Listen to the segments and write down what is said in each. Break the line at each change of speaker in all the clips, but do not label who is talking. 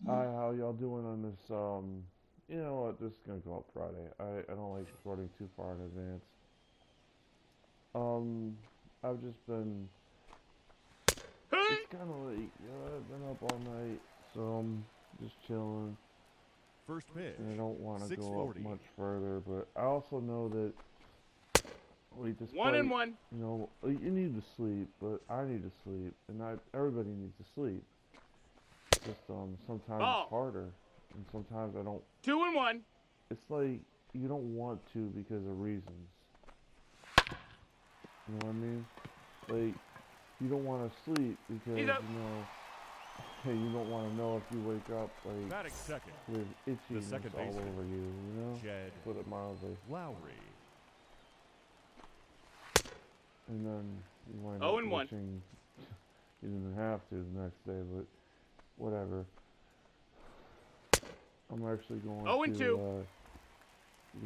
Hi, how y'all doing on this? You know what? This is gonna go up Friday. I don't like recording too far in advance. Um, I've just been. It's kind of late. I've been up all night, so I'm just chilling,
First pitch,
and I don't want to go up
640.
much further. But I also know that, like,
One
despite
and one.
you need to sleep, but I need to sleep, and not everybody needs to sleep. Just sometimes it's
Ball.
harder, and sometimes I don't.
2-1.
It's like you don't want to because of reasons. You know what I mean? Like, you don't want to sleep because,
He's up.
hey, you don't want to know if you wake up, like,
Batting second,
with
the
itchiness
second
all
baseman,
over you, you know?
Jed
Put it mildly.
Lowry.
And then you wind up
0-1.
wishing you didn't have to the next day, but whatever. I'm actually going
0-2.
to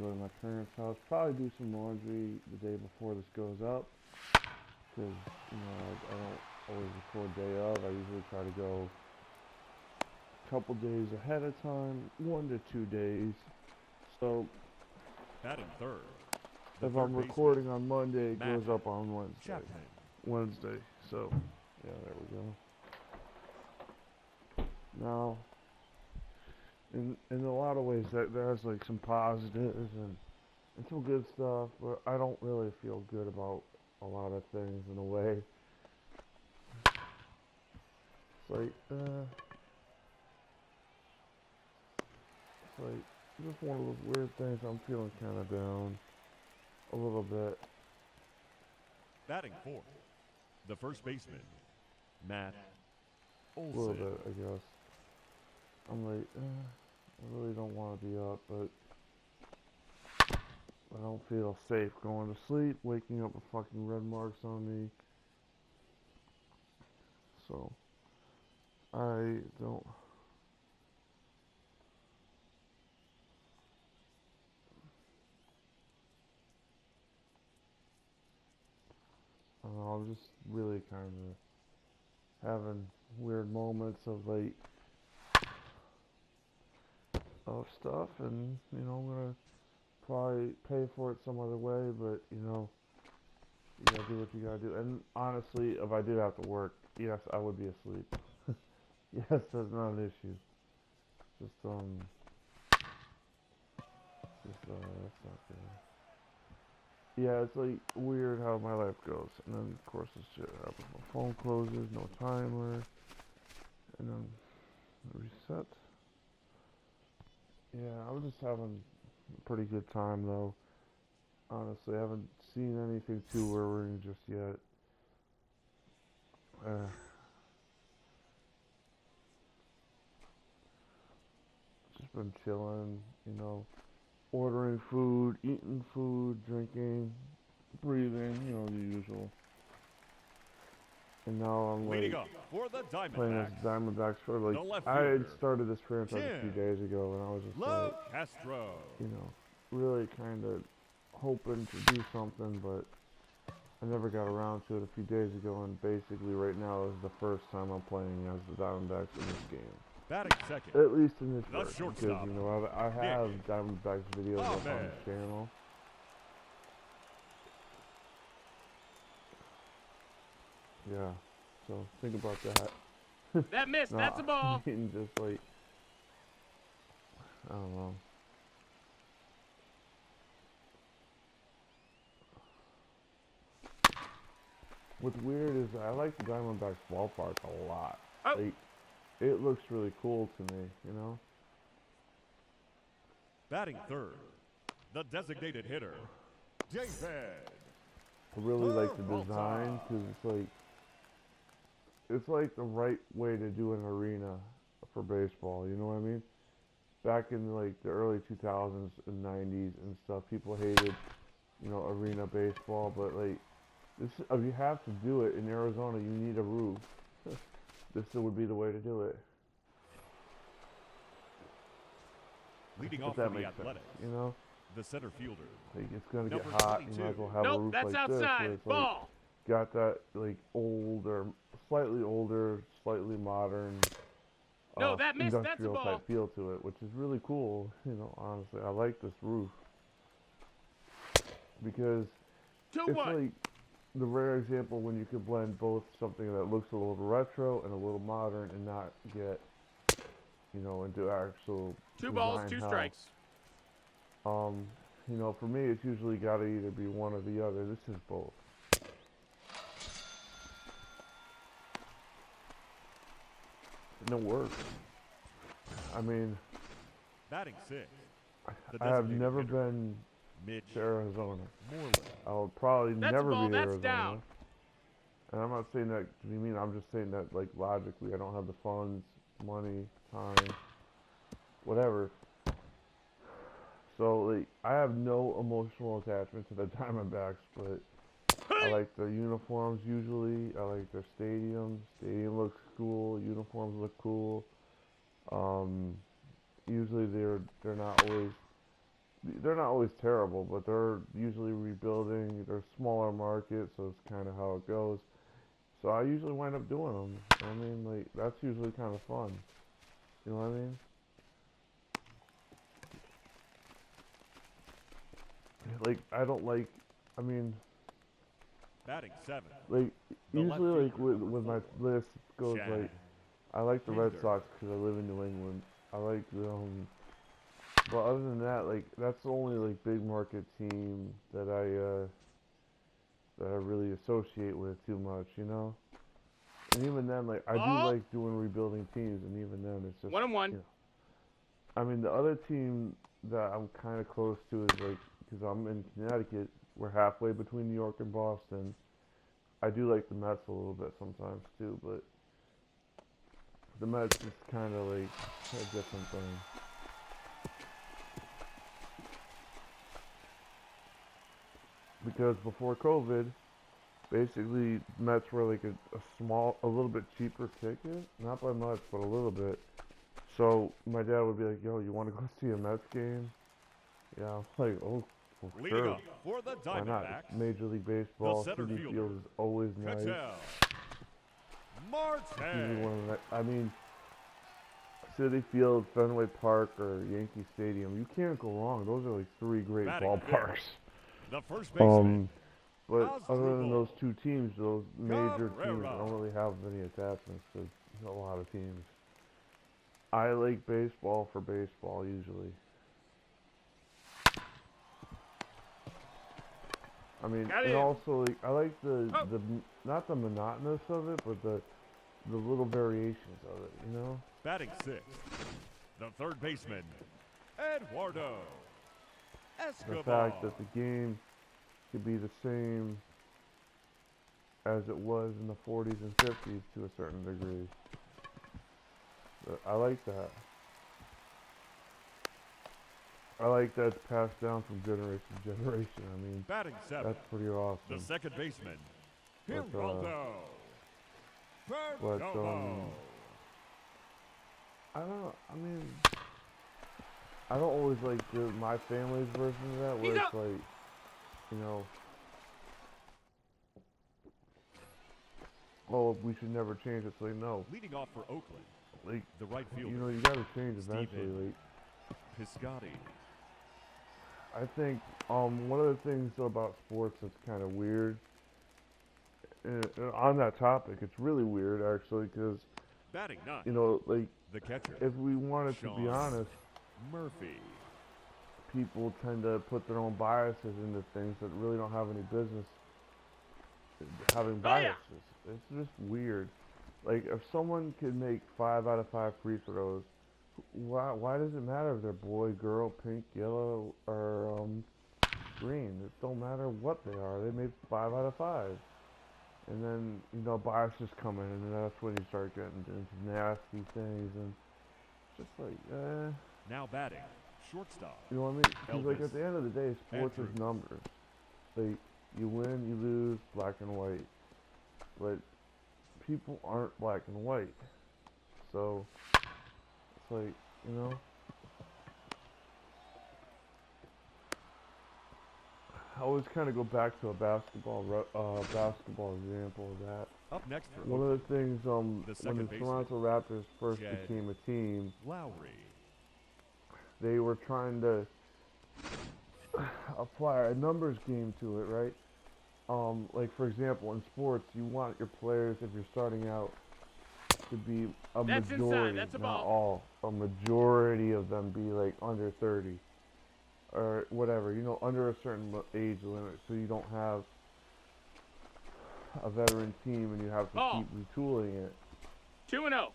go to my parents' house, probably do some laundry the day before this goes up, because, I don't always record day of. I usually try to go couple days ahead of time, 1 to 2 days. So
Batting third, the
if
third
I'm
baseman,
recording on Monday, it
Matt
goes up on Wednesday.
Chapman.
Wednesday. So yeah, there we go. Now, in a lot of ways, that there's like some positives and some good stuff, but I don't really feel good about a lot of things in a way. It's like just one of those weird things. I'm feeling kind of down a little bit.
Batting fourth, the first baseman, Matt
A little
Olson.
bit, I guess. I'm like, I really don't want to be up, but I don't feel safe going to sleep, waking up with fucking red marks on me. So, I don't. I don't know, I'm just really kind of having weird moments of like, of stuff, and I'm gonna probably pay for it some other way, but you gotta do what you gotta do. And honestly, if I did have to work, yes, I would be asleep. Yes, that's not an issue. Just that's not good. Yeah, it's like weird how my life goes, and then of course this shit happens. My phone closes, no timer, and then reset. Yeah, I'm just having a pretty good time though. Honestly, I haven't seen anything too worrying just yet. Uh, just been chilling, ordering food, eating food, drinking, breathing, the usual. And now I'm
Leading
like
up for the
playing as
Diamondbacks,
Diamondbacks for
the
like
left
I had
fielder,
started this franchise a few
Jim
days ago, and I was just
Love
like,
Castro.
really kind of hoping to do something, but I never got around to it a few days ago, and basically right now is the first time I'm playing as the Diamondbacks in this game.
Batting second,
At least in this
the
version, because
shortstop,
I
Nick
have Diamondbacks videos up on
Ahmed.
the channel. Yeah, so think about that.
That missed.
No,
That's a
I
ball.
mean just like I don't know. What's weird is I like the Diamondbacks ballpark a lot.
Oh,
Like it looks really cool to me.
Batting third, the designated hitter, David
I really like the
Peralta.
design because it's like the right way to do an arena for baseball. You know what I mean? Back in like the early 2000s and 90s and stuff, people hated arena baseball, but like this, if you have to do it in Arizona, you need a roof. This would be the way to do it.
Leading
If
off for
that
the
makes sense,
Athletics,
you know?
the center fielder,
Like it's gonna get
number
hot. You might
22.
as well have a
nope.
roof
That's
like this, where
outside.
it's like
Ball.
got that like older, slightly
No, that missed. That's a
industrial
ball.
type feel to it, which is really cool. You know, honestly, I like this roof because it's
2-1.
like the rare example when you could blend both something that looks a little retro and a little modern and not get, you know, into actual
2 balls, 2
hell.
strikes.
You know, for me, it's usually got to either be one or the other. This is both. And it works. I mean,
Batting 6.
I have never been
Mitch
to Arizona.
Moreland.
I'll probably
That's a
never
ball,
be to
that's
Arizona.
down.
And I'm not saying that to be mean. I'm just saying that, like, logically, I don't have the funds, money, time, whatever. So, like, I have no emotional attachment to the Diamondbacks, but I like their uniforms usually. I like their stadium. Stadium looks cool. Uniforms look cool. Usually they're not always terrible, but they're usually rebuilding. They're smaller markets, so it's kind of how it goes. So I usually wind up doing them. I mean, like, that's usually kind of fun. You know what I mean? Like, I don't like, I mean,
Batting 7.
like,
The
usually,
left
like, with my list goes,
Shad.
like, I like the Red
Hinder.
Sox because I live in New England. I like the, but other than that, like, that's the only, like, big market team that I really associate with too much, you know? And even then, like, I do
Ball.
like doing rebuilding teams, and even then, it's just,
1-1.
you know. I mean, the other team that I'm kind of close to is, like, because I'm in Connecticut, we're halfway between New York and Boston. I do like the Mets a little bit sometimes, too, but the Mets is kind of, like, a different thing. Because before COVID, basically, Mets were like a little bit cheaper ticket. Not by much, but a little bit. So my dad would be like, yo, you want to go see a Mets game? Yeah, I'm like, oh, well,
Leading
sure.
up for the
Why not?
Diamondbacks.
It's Major League Baseball.
The center
Citi
fielder,
Field is always nice.
Cattell.
It's usually
Marte.
one of the, I mean, Citi Field, Fenway Park, or Yankee Stadium. You can't go wrong. Those are like 3 great
Batting
ballparks.
fifth. The first baseman.
But other than
Asdrubal.
those 2 teams, those major teams, I
Cabrera.
don't really have any attachments to a lot of teams. I like baseball for baseball usually. I mean,
Got
and
it.
also like, I like the not the monotonous of it, but the little variations of it. You know.
Batting 6. The third baseman. Eduardo
The
Escobar.
fact that the game could be the same as it was in the 40s and 50s to a certain degree. But I like that. I like that it's passed down from generation to generation. I mean,
Batting 7.
that's pretty awesome.
The second baseman.
But,
Geraldo
but,
Perdomo.
I don't know. I mean, I don't always like my family's version of that, where
He's
it's
up.
like, you know, oh, we should never change it. So, like, no,
Leading off for Oakland.
like,
The right fielder.
you know, you gotta change eventually.
Steven.
Like,
Piscotty.
I think one of the things about sports that's kind of weird, on that topic, it's really weird actually, because,
Batting 9.
you know, like,
The catcher.
if we wanted to be
Sean
honest,
Murphy.
people tend to put their own biases into things that really don't have any business having biases. It's just weird. Like, if someone could make 5 out of 5 free throws, why does it matter if they're boy, girl, pink, yellow, or green? It don't matter what they are. They made 5 out of 5. And then, you know, biases come in, and then that's when you start getting into nasty things, and it's just like,
Now batting. Shortstop.
you know what I mean? Because, like,
Elvis
at the end of the day, sports is
Andrews.
numbers. Like, you win, you lose, black and white. But people aren't black and white. So, it's like, you know? I always kind of go back to a basketball example of that.
Up next for
One of the things, when the
second baseman,
Toronto Raptors first
Jed
became a team,
Lowry.
they were trying to apply a numbers game to it, right? Like for example, in sports, you want your players, if you're starting out, to be a majority, not all, a majority of them be like under 30 or whatever, you know, under a certain age limit, so you don't have a veteran team and you have to keep retooling it.
2-0.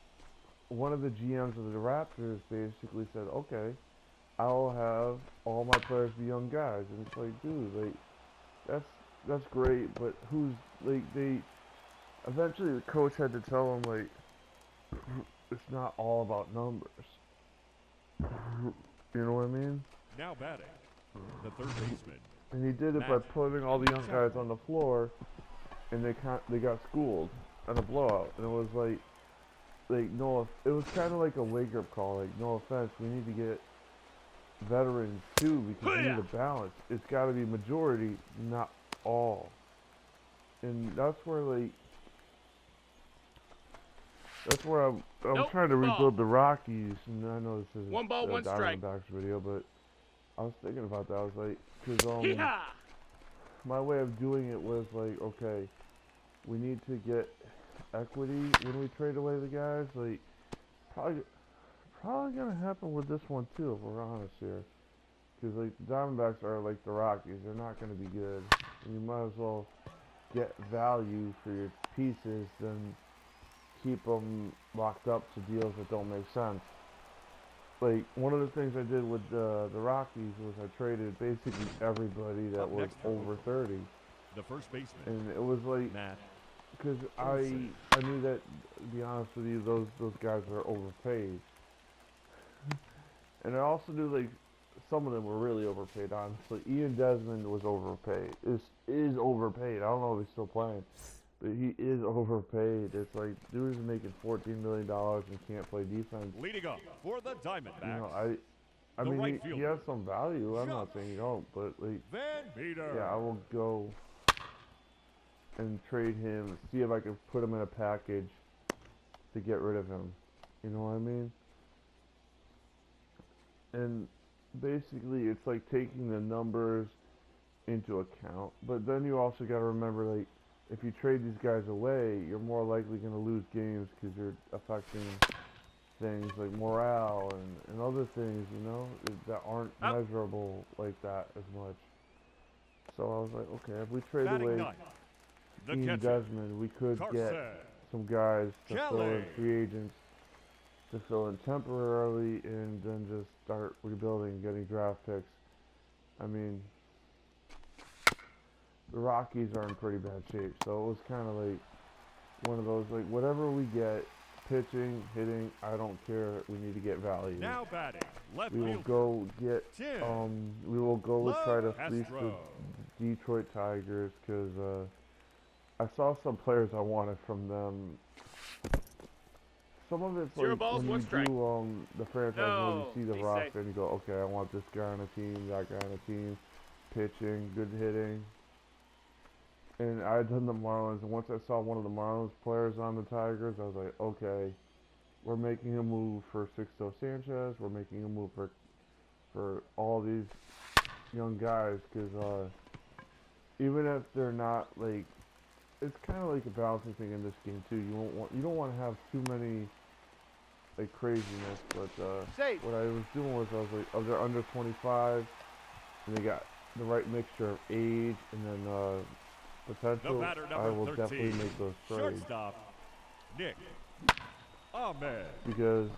One of the GMs of the Raptors basically said, okay, I'll have all my players be young guys. And it's like, dude, like, that's great, but who's, like, eventually the coach had to tell him, like, it's not all about numbers. You know what I mean?
Now batting, the third baseman.
And he did it by putting all the young guys on the floor, and they got schooled at a blowout. And it was like no, it was kind of like a wake-up call. Like, no offense, we need to get veterans too, because we need a balance. It's got to be majority, not all. And that's where I'm trying to rebuild the Rockies. And I know this isn't a Diamondbacks video, but I was thinking about that. I was like, because my way of doing it was like, okay, we need to get equity when we trade away the guys. Like, probably gonna happen with this one too, if we're honest here. Because like the Diamondbacks are like the Rockies, they're not gonna be good. And you might as well get value for your pieces than keep them locked up to deals that don't make sense. Like, one of the things I did with the Rockies was I traded basically everybody that was over 30.
The first baseman.
And it was like, because I knew that, to be honest with you, those guys were overpaid. And I also knew, like, some of them were really overpaid, honestly. Ian Desmond was overpaid. Is overpaid. I don't know if he's still playing. But he is overpaid. It's like, dude is making $14 million and can't play defense.
Leading up for the Diamondbacks.
You know, I mean, he has some value. I'm not saying he don't, but like, yeah, I will go and trade him, see if I can put him in a package to get rid of him. You know what I mean? And basically, it's like taking the numbers into account. But then you also got to remember, like, if you trade these guys away, you're more likely going to lose games because you're affecting things like morale and other things, you know, that aren't measurable like that as much. So I was like, okay, if we trade away Ian Desmond, we could get some guys to fill in free agents, to fill in temporarily, and then just start rebuilding, getting draft picks. I mean, the Rockies are in pretty bad shape, so it was kind of like one of those, like, whatever we get, pitching, hitting, I don't care, we need to get value.
Now batting, left
we will
fielder.
go get, we will go try to fleece
Astro.
the Detroit Tigers, because I saw some players I wanted from them. Some of it's like when you do the franchise, when you see the roster and you go, okay, I want this guy on a team, that guy on a team, pitching, good hitting. And I had done the Marlins, and once I saw one of the Marlins players on the Tigers, I was like, okay, we're making a move for Sixto Sanchez, we're making a move for all these young guys, because even if they're not, like, it's kind of like a balancing thing in this game too. You don't want to have too many like craziness, but what I was doing was I was like, oh, they're under 25, and they got the right mixture of age and then potential. I will
13,
definitely make those trades.
Shortstop, Nick Ahmed.
Because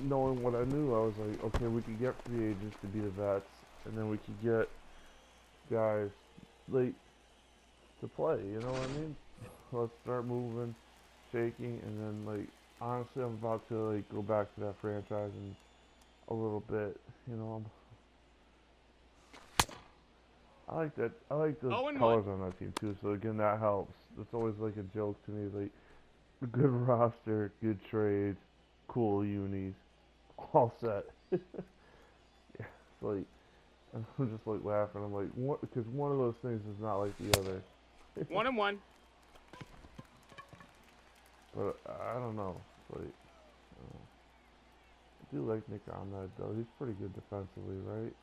knowing what I knew, I was like, okay, we could get free agents to be the vets, and then we could get guys like to play. You know what I mean? Let's start moving, shaking, and then like honestly, I'm about to like go back to that franchise in a little bit. You know, I like that. I like the colors on that team too. So again, that helps. It's always like a joke to me. Like a good roster, good trades, cool unis, all set. Yeah, it's like I'm just like laughing. I'm like, what? Because one of those things is not like the other.
1-1.
But I don't know. Like, I do like Nick Ahmed though. He's pretty good defensively, right?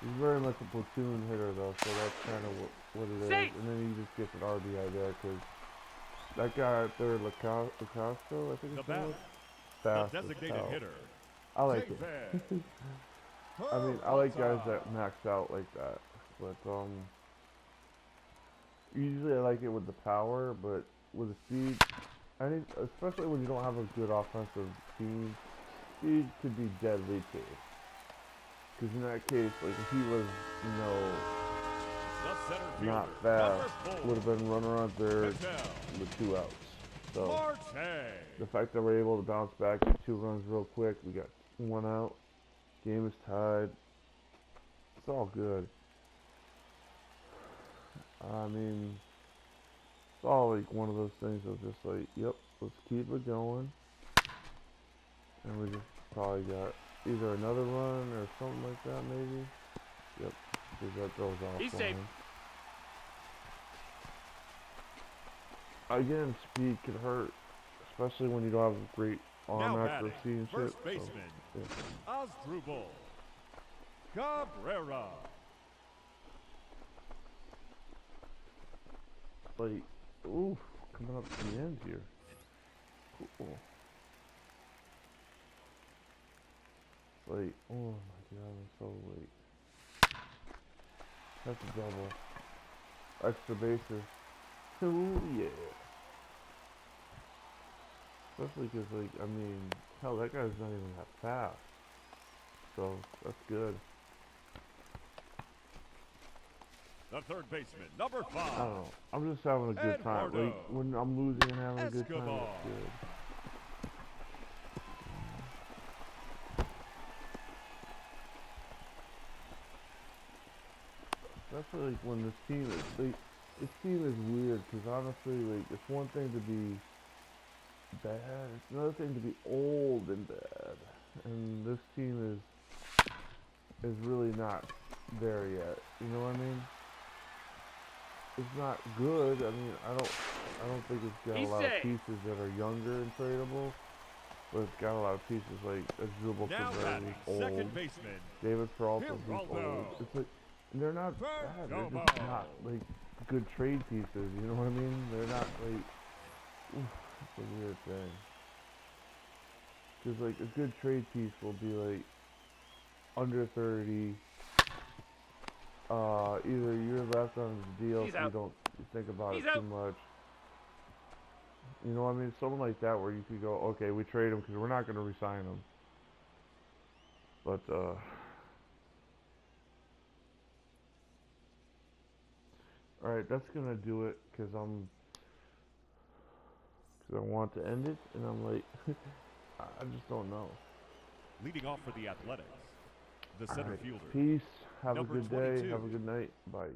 He's very much a platoon hitter though, so that's kind of what it is. And then he just gets an RBI there because that guy out there, Lacosto, I think it's called, fast
the
as
designated
hell.
hitter.
I like it. I mean, I like guys that max out like that. But usually I like it with the power, but with the speed, I think, especially when you don't have a good offensive team, speed could be deadly too. Because in that case, like if he was, not fast, would have been running around there with 2 outs. So the fact that we're able to bounce back, get 2 runs real quick, we got 1 out, game is tied. It's all good. I mean, it's all like one of those things of just like, yep, let's keep it going. And we just probably got either another run or something like that, maybe. Yep, because that goes off. He's safe. Again, speed can hurt, especially when you don't have great arm accuracy and shit.
First baseman, Asdrubal Cabrera.
Like, oof, coming up to the end here. Cool. Like, oh my god, I'm so late. That's a double. Extra bases. Ooh, yeah. Especially because, like, I mean, hell, that guy's not even that fast. So, that's good.
The third baseman, number 5.
I don't know. I'm just having a good time. Like, when I'm losing and having a good time, it's good. Especially like when this team is, like, this team is weird, because honestly, like, it's one thing to be bad, it's another thing to be old and bad. And this team is really not there yet. You know what I mean? It's not good. I mean, I don't think it's got a lot of pieces that are younger and tradable, but it's got a lot of pieces like Asdrubal Cabrera is old,
second baseman,
David Peralta is old. It's like, and they're not bad. They're just not like good trade pieces. You know what I mean? They're not like. Oof, it's a weird thing. Because like a good trade piece will be like under 30. Either you're left on his deal, so you don't think about it too much. You know what I mean? Something like that where you could go, okay, we trade him because we're not going to re-sign him. But, alright, that's going to do it because I want to end it, and I'm like, I just don't know.
Leading off for the Athletics, the center fielder.
Peace. Have a
Number
good day.
22.
Have a good night. Bye.